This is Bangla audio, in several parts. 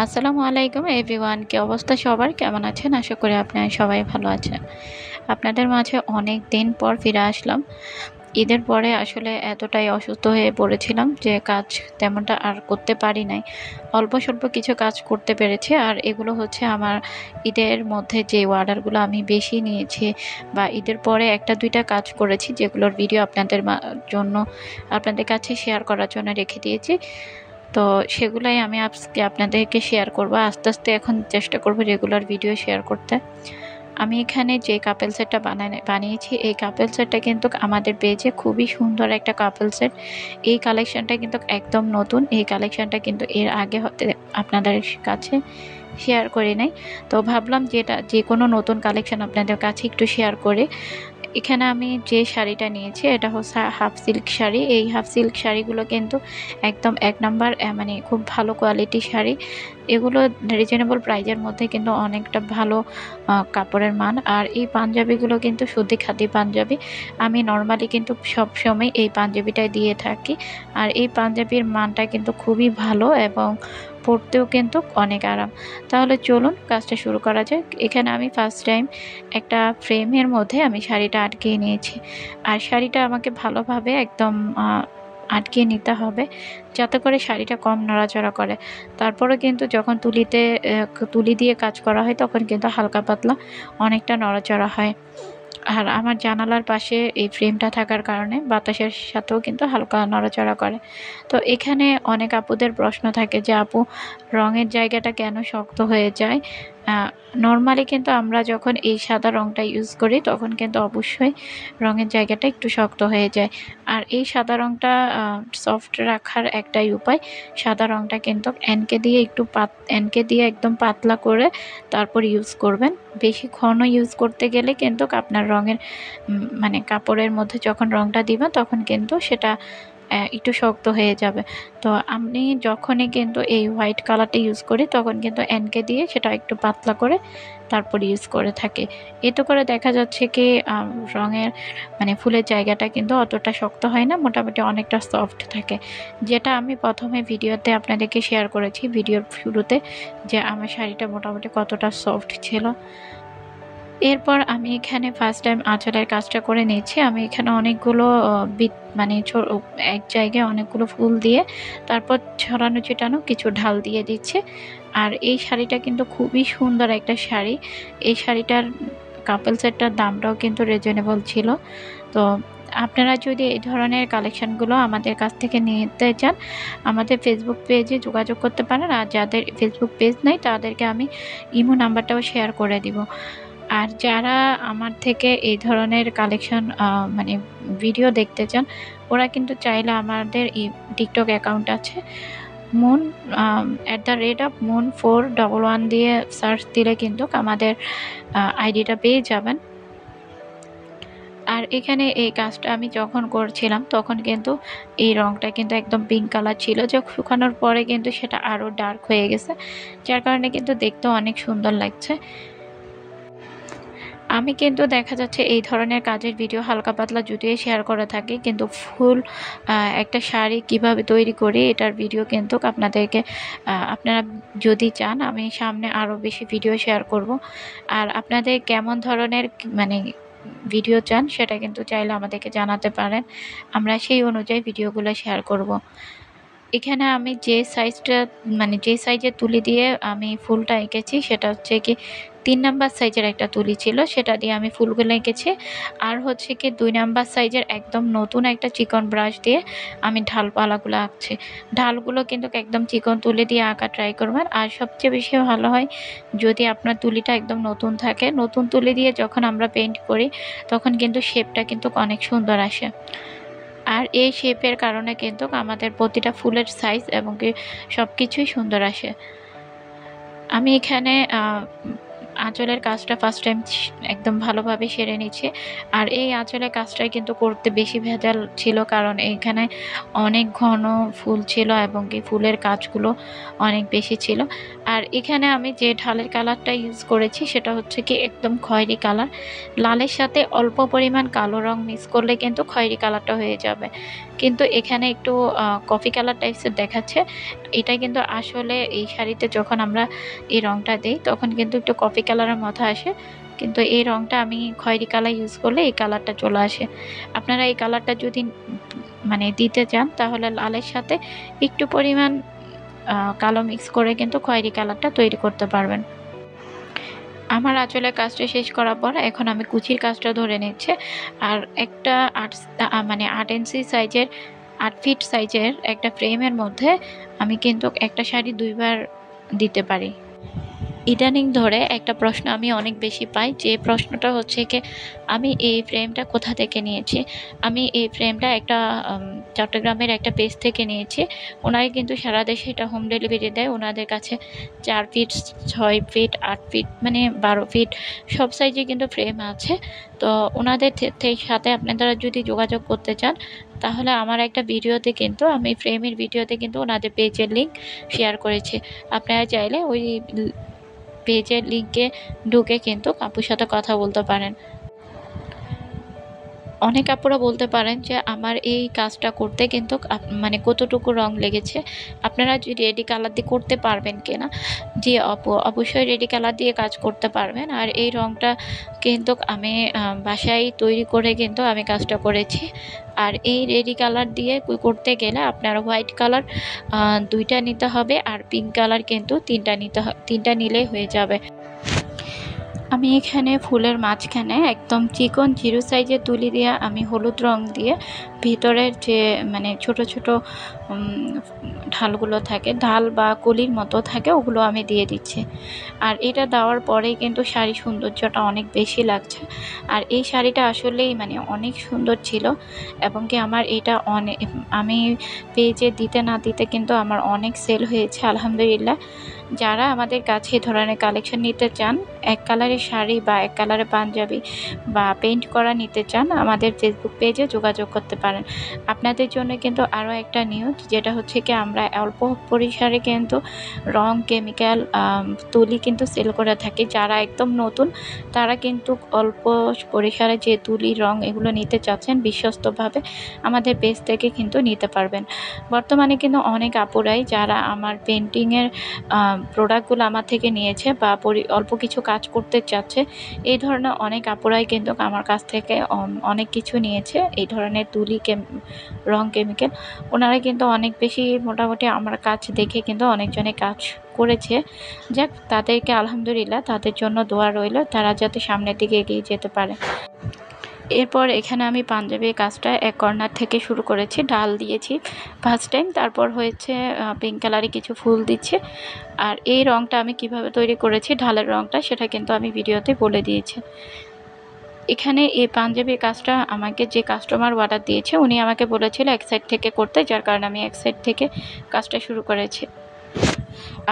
আসসালামু আলাইকুম এভরিওয়ান। কি অবস্থা সবার? কেমন আছেন? আশা করি আপনারা সবাই ভালো আছেন। আপনাদের মাঝে অনেক দিন পর ফিরে আসলাম। ঈদের পরে আসলে এতটাই অসুস্থ হয়ে পড়েছিলাম যে কাজ তেমনটা আর করতে পারি নাই। অল্প-স্বল্প কিছু কাজ করতে পেরেছি। আর এগুলো হচ্ছে আমার ঈদের মধ্যে যে অর্ডারগুলো আমি বেশি নিয়েছি বা ঈদের পরে ১টা ২টা কাজ করেছি যেগুলোর ভিডিও জন্য আপনাদের কাছে শেয়ার করার জন্য রেখে দিয়েছি। তো সেগুলাই আমি আজকে আপনাদেরকে শেয়ার করব। আস্তে, আস্তে এখন চেষ্টা করব রেগুলার ভিডিও শেয়ার করতে। আমি এখানে যে কাপল সেটটা বানিয়েছি এই কাপল সেটটা কিন্তু আমাদের পেজে খুবই সুন্দর একটা কাপল সেট। এই কালেকশনটা কিন্তু একদম নতুন। এই কালেকশনটা কিন্তু এর আগে হতে আপনাদের কাছে শেয়ার করি নাই। তো ভাবলাম যে এটা যেকোনো নতুন কালেকশন আপনাদের কাছে একটু শেয়ার করি। এখানে আমি যে শাড়িটা নিয়েছি এটা হচ্ছে হাফ সিল্ক শাড়ি। এই হাফ সিল্ক শাড়িগুলো কিন্তু একদম ১ নাম্বার মানে খুব ভালো কোয়ালিটির শাড়ি। এগুলো রিজনেবল প্রাইজের মধ্যে কিন্তু অনেকটা ভালো কাপড়ের মান। আর এই পাঞ্জাবিগুলো কিন্তু সুতি খাদি পাঞ্জাবি। আমি নরমালি কিন্তু সবসময় এই পাঞ্জাবিটাই দিয়ে থাকি। আর এই পাঞ্জাবির মানটা কিন্তু খুবই ভালো এবং পরতেও কিন্তু অনেক আরাম। তাহলে চলুন কাজটা শুরু করা যাক। এখানে আমি ফার্স্ট টাইম একটা ফ্রেমের মধ্যে আমি শাড়িটা আটকিয়ে নিয়েছি। আর শাড়িটা আমাকে ভালোভাবে একদম আটকিয়ে নিতে হবে যাতে করে শাড়িটা কম নড়াচড়া করে। তারপরে কিন্তু যখন তুলি দিয়ে কাজ করা হয় তখন কিন্তু হালকা পাতলা অনেকটা নড়াচড়া হয়। আর আমার জানালার পাশে এই ফ্রেমটা থাকার কারণে বাতাসের সাথেও কিন্তু হালকা নড়াচড়া করে। তো এখানে অনেক আপুদের প্রশ্ন থাকে যে আপু রঙের জায়গাটা কেন শক্ত হয়ে যায়? নরমালি কিন্তু আমরা যখন এই সাদা রংটা ইউজ করি তখন কিন্তু অবশ্যই রঙের জায়গাটা একটু শক্ত হয়ে যায়। আর এই সাদা রংটা সফট রাখার একটাই উপায়, সাদা রংটা কিন্তু এনকে দিয়ে একদম পাতলা করে তারপর ইউজ করবেন। বেশি ঘন ইউজ করতে গেলে কিন্তু আপনার রঙের মানে কাপড়ের মধ্যে যখন রংটা দিবেন তখন কিন্তু সেটা একটু শক্ত হয়ে যাবে। তো আমি যখনই কিন্তু এই হোয়াইট কালারটা ইউজ করি তখন কিন্তু এনকে দিয়ে সেটা একটু পাতলা করে তারপর ইউজ করে থাকি। এতে করে দেখা যাচ্ছে কি রঙের মানে ফুলের জায়গাটা কিন্তু অতটা শক্ত হয় না, মোটামুটি অনেকটা সফট থাকে। যেটা আমি ১ম এ ভিডিওতে আপনাদেরকে শেয়ার করেছি ভিডিওর শুরুতে যে আমার শাড়িটা মোটামুটি কতটা সফট ছিল। এরপর আমি এখানে ফার্স্ট টাইম আঁচলের কাজটা করে নিয়েছি। আমি এখানে অনেকগুলো মানে এক জায়গায় অনেকগুলো ফুল দিয়ে তারপর ছড়ানো ছিটানো কিছু ঢাল দিয়ে দিচ্ছি। আর এই শাড়িটা কিন্তু খুবই সুন্দর একটা শাড়ি। এই শাড়িটার কাপল সেটটার দামটাও কিন্তু রিজনেবল ছিল। তো আপনারা যদি এই ধরনের কালেকশনগুলো আমাদের কাছ থেকে নিতে চান, আমাদের ফেসবুক পেজে যোগাযোগ করতে পারেন। আর যাদের ফেসবুক পেজ নাই তাদেরকে আমি ইমো নাম্বারটাও শেয়ার করে দিব। আর যারা আমার থেকে এই ধরনের কালেকশন মানে ভিডিও দেখতে চান, ওরা কিন্তু চাইলে আমাদের টিকটক অ্যাকাউন্ট আছে। মুন @মুন411 দিয়ে সার্চ দিলে কিন্তু আমাদের আইডিটা পেয়ে যাবেন। আর এখানে এই কাজটা আমি যখন করছিলাম তখন কিন্তু এই রংটা কিন্তু একদম পিঙ্ক কালার ছিল, যে শুকানোর পরে কিন্তু সেটা আরও ডার্ক হয়ে গেছে, যার কারণে কিন্তু দেখতেও অনেক সুন্দর লাগছে। আমি কিন্তু দেখা যাচ্ছে এই ধরনের কাজের ভিডিও হালকা পাতলা যদিও শেয়ার করে থাকি, কিন্তু ফুল একটা শাড়ি কিভাবে তৈরি করি এটার ভিডিও কিন্তু আপনারা যদি চান আমি সামনে আরও বেশি ভিডিও শেয়ার করব। আর আপনাদের কেমন ধরনের মানে ভিডিও চান সেটা কিন্তু চাইলে আমাদেরকে জানাতে পারেন, আমরা সেই অনুযায়ী ভিডিওগুলো শেয়ার করব। এখানে আমি যে সাইজের তুলি দিয়ে আমি ফুলটা এঁকেছি সেটা হচ্ছে কি ৩ নাম্বার সাইজের একটা তুলি ছিল, সেটা দিয়ে আমি ফুলগুলো এঁকেছি। আর হচ্ছে কি ২ নাম্বার সাইজের একদম নতুন একটা চিকন ব্রাশ দিয়ে আমি ঢালপালাগুলো আঁকছি। ঢালগুলো কিন্তু একদম চিকন তুলি দিয়ে আঁকা ট্রাই করবেন। আর সবচেয়ে বেশি ভালো হয় যদি আপনার তুলিটা একদম নতুন থাকে। নতুন তুলি দিয়ে যখন আমরা পেইন্ট করি তখন কিন্তু শেপটা কিন্তু অনেক সুন্দর আসে। আর এই শেপের কারণে কিন্তু আমাদের প্রতিটা ফুলের সাইজ এবং কি সবকিছুই সুন্দর আসে। আমি এখানে আঁচলের কাজটা ফার্স্ট টাইম একদম ভালোভাবে সেরে নিচ্ছে। আর এই আঁচলের কাজটাই কিন্তু করতে বেশি ভেজাল ছিল, কারণ এইখানে অনেক ঘন ফুল ছিল এবং এই ফুলের কাজগুলো অনেক বেশি ছিল। আর এখানে আমি যে ঢালের কালারটা ইউজ করেছি সেটা হচ্ছে কি একদম খয়েরি কালার। লালের সাথে অল্প পরিমাণ কালো রং মিক্স করলে কিন্তু খয়েরি কালারটা হয়ে যাবে, কিন্তু এখানে একটু কফি কালার টাইপসের দেখাচ্ছে। এটা কিন্তু আসলে এই শাড়িতে যখন আমরা এই রংটা দিই তখন কিন্তু একটু কফি কালারের মতো আসে, কিন্তু এই রংটা আমি খয়েরি কালার ইউজ করলে এই কালারটা চলে আসে। আপনারা এই কালারটা যদি মানে দিতে চান তাহলে লালের সাথে একটু পরিমাণ কালো মিক্স করে কিন্তু খয়েরি কালারটা তৈরি করতে পারবেন। আমার আঁচলের কাজটা শেষ করার পর এখন আমি কুচির কাজটা ধরে নিচ্ছে। আর একটা 8 ইঞ্চি সাইজের 8 ফিট সাইজের একটা ফ্রেমের মধ্যে আমি কিন্তু একটা শাড়ি 2 বার দিতে পারি। ইদানিং ধরে একটা প্রশ্ন আমি অনেক বেশি পাই, যে প্রশ্নটা হচ্ছে কি আমি এই ফ্রেমটা কোথা থেকে নিয়েছি। আমি এই ফ্রেমটা একটা চট্টগ্রামের একটা পেজ থেকে নিয়েছি। ওনারা কিন্তু সারা দেশে এটা হোম ডেলিভারি দেয়। ওনাদের কাছে 4 ফিট, 6 ফিট, 8 ফিট মানে 12 ফিট সব সাইজে কিন্তু ফ্রেম আছে। তো ওনাদের সাথে আপনারা যদি যোগাযোগ করতে চান তাহলে আমার একটা ভিডিওতে কিন্তু আমি ফ্রেমের ভিডিওতে কিন্তু ওনাদের পেজের লিঙ্ক শেয়ার করেছি। আপনারা চাইলে ওই পেজের লিঙ্কে ঢুকে কিন্তু আপুর সাথে কথা বলতে পারেন। অনেক আপুরা বলতে পারেন যে আমার এই কাজটা করতে কিন্তু মানে কতটুকু রং লেগেছে, আপনারা যদি রেডি কালার দিয়ে করতে পারবেন কিনা। জি আপু, অবশ্যই রেডি কালার দিয়ে কাজ করতে পারবেন। আর এই রংটা কিন্তু আমি বাসায় তৈরি করে কিন্তু আমি কাজটা করেছি। আর এই রেডি কালার দিয়ে করতে গেলে আপনার হোয়াইট কালার 2টা নিতে হবে, আর পিঙ্ক কালার কিন্তু 3টা নিলেই হয়ে যাবে। আমি এখানে ফুলের মাঝখানে একদম চিকন 0 সাইজের তুলি দিয়ে আমি হলুদ রং দিয়ে ভিতরের যে মানে ছোট ছোট ঢালগুলো থাকে, ঢাল বা কলির মতো থাকে, ওগুলো আমি দিয়ে দিচ্ছি। আর এটা দেওয়ার পরেই কিন্তু শাড়ি সৌন্দর্যটা অনেক বেশি লাগছে। আর এই শাড়িটা আসলেই মানে অনেক সুন্দর ছিল, এবং কি আমার এটা আমি পেজে দিতে না দিতে কিন্তু আমার অনেক সেল হয়েছে আলহামদুলিল্লাহ। যারা আমাদের কাছে এই ধরনের কালেকশন নিতে চান, এক কালারের শাড়ি বা এক কালারের পাঞ্জাবি বা পেইন্ট করা নিতে চান, আমাদের ফেসবুক পেজে যোগাযোগ করতে পারেন। আপনাদের জন্য কিন্তু আরও একটা নিউজ, যেটা হচ্ছে কি আমরা অল্প পরিসরে কিন্তু রং, কেমিক্যাল, তুলি কিন্তু সেল করে থাকি। যারা একদম নতুন তারা কিন্তু অল্প পরিসরে যে তুলি, রং এগুলো নিতে চাচ্ছেন বিশ্বস্তভাবে আমাদের পেজ থেকে কিন্তু নিতে পারবেন। বর্তমানে কিন্তু অনেক আপুরাই যারা আমার পেন্টিংয়ের প্রোডাক্টগুলো আমার থেকে নিয়েছে বা অল্প কিছু কাজ করতে চাচ্ছে, এই ধরনের অনেক আপুরাই কিন্তু আমার কাছ থেকে অনেক কিছু নিয়েছে। এই ধরনের তুলি, রং, কেমিক্যাল ওনারা কিন্তু অনেক বেশি মোটামুটি আমার কাজ দেখে কিন্তু অনেকজনে কাজ করেছে। যাক, তাদেরকে আলহামদুলিল্লাহ, তাদের জন্য দোয়া রইল, তারা যাতে সামনের দিকে এগিয়ে যেতে পারে। এরপর এখানে আমি পাঞ্জাবির কাজটা এক কর্নার থেকে শুরু করেছি, ডাল দিয়েছি ফার্স্ট টাইম, তারপর হয়েছে পিঙ্ক কালারে কিছু ফুল দিচ্ছে। আর এই রংটা আমি কিভাবে তৈরি করেছি, ঢালের রংটা, সেটা কিন্তু আমি ভিডিওতে বলে দিয়েছি। এখানে এই পাঞ্জাবির কাজটা আমাকে যে কাস্টমার অর্ডার দিয়েছে উনি আমাকে বলেছিল এক সাইড থেকে করতে, যার কারণে আমি এক সাইড থেকে কাজটা শুরু করেছি।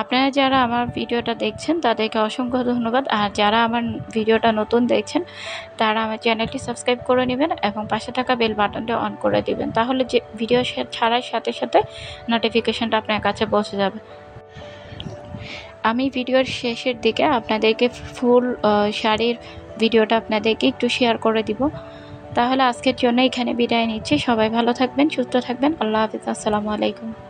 আপনারা যারা আমার ভিডিওটা দেখছেন তাদেরকে অসংখ্য ধন্যবাদ। আর যারা আমার ভিডিওটা নতুন দেখছেন তারা আমার চ্যানেলটি সাবস্ক্রাইব করে নেবেন এবং পাশে থাকা বেল বাটনটা অন করে দিবেন, তাহলে যে ভিডিও ছাড়ার সাথে সাথে নোটিফিকেশনটা আপনার কাছে পৌঁছে যাবে। আমি ভিডিওর শেষের দিকে আপনাদেরকে ফুল শাড়ির ভিডিওটা আপনাদেরকে একটু শেয়ার করে দিব। তাহলে আজকের জন্য এখানে বিদায় নিচ্ছি। সবাই ভালো থাকবেন, সুস্থ থাকবেন। আল্লাহ হাফিজ। আসসালামু আলাইকুম।